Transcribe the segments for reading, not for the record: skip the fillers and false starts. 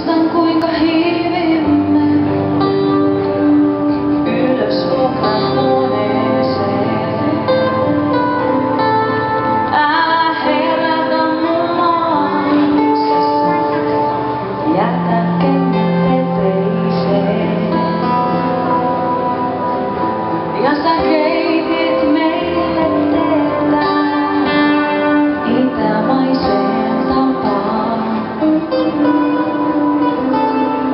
Muistan kuinka hiivimme ylös vuokrahuoneeseen. Älä herätä mua, jätä kengät eteiseen. Ja sä keitit meille teetä itämaiseen tapaan.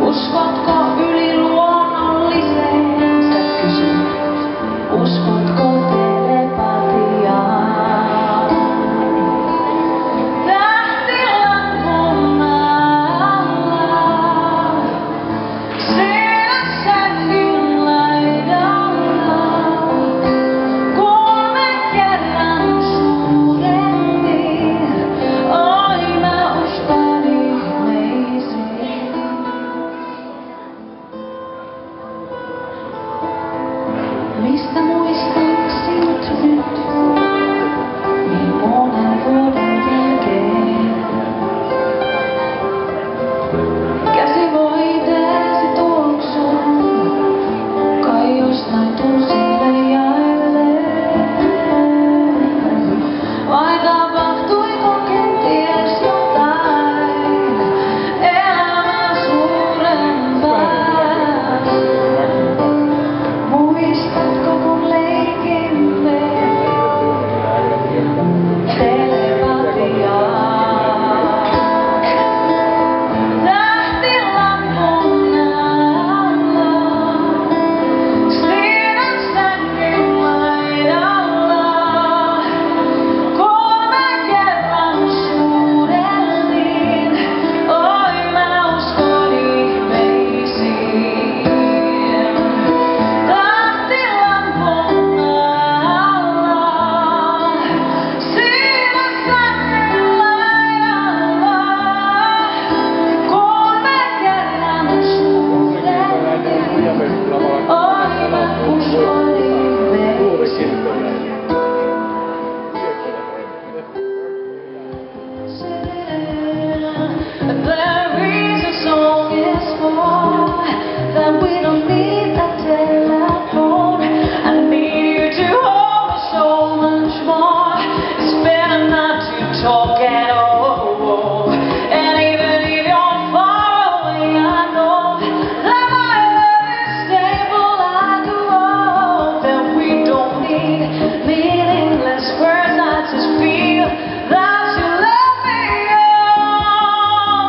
Uskotko yliluonnolliseen? Sä kysyt. Uskotko telepatiaan? Tähtilampun alla, siellä sängyn laidalla, kun me kerran suuremmin, oi mä uskon ihmeisiin. Mistä muistan sinut nyt, niin monen vuoden jälkeen? Käsi voiteesi tuoksun, kai jostain tunsille jälleen. Vai tapahtuiko kenties jotain elämää suurempaa? Muistatko kun leikimme telepatiaa? Tähtilampun alla, siinä sängyn laidalla, kun me kerran suureltiin, oi mä uskon ihmeisiin. Tähtilampun alla, siinä sängyn laidalla, kun me kerran suureltiin, oi mä uskon ihmeisiin. There is a song is for that we don't need a telephone. I need you to hold me so much more. It's better not to talk at all. And even if you're far away, I know that my love is stable like a wall. That we don't need meaningless words. I just feel that you love me.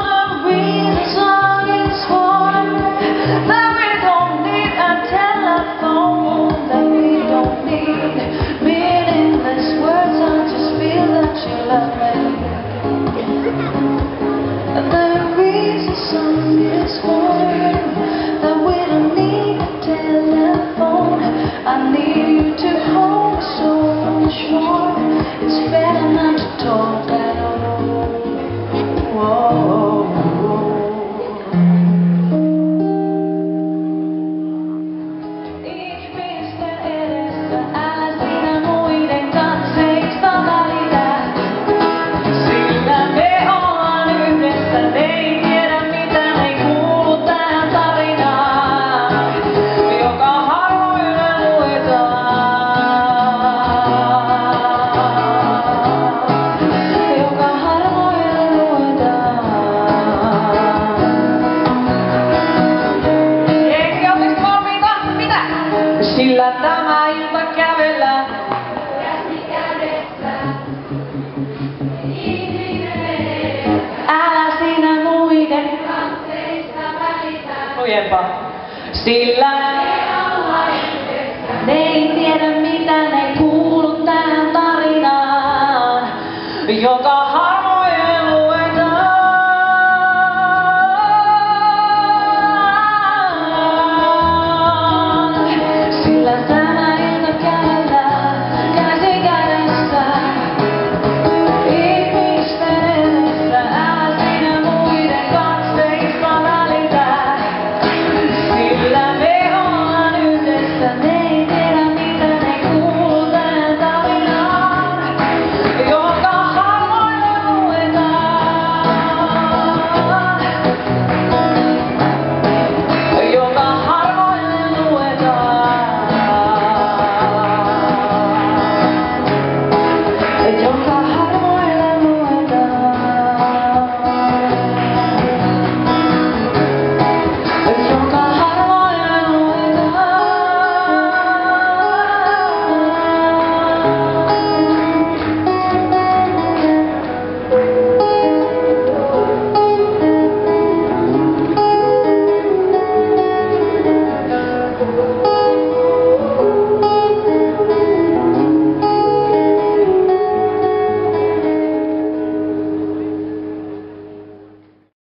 The reason song is for that we don't need a telephone. That we don't need meaningless words. I just feel that you love me. The reason song is for that we don't need a telephone. I need you to hold me so much more. It's better not to talk at all. Whoa. Ihmisten edessä älä sinä muiden katseista välitä. Sillä me ollaan yhdessä, ne ei tiedä mitä ne kuulu tähän tarinaan, joka harvoille luetaan. Joka harvoille luetaan. Jengi, ootteko valmiita? Mitä? Sillä tämä ilta kävellään. Älä sinä muiden lujempaa. Sillä ne ei tiedä mitä ne kuulu tähän tarinaan, joka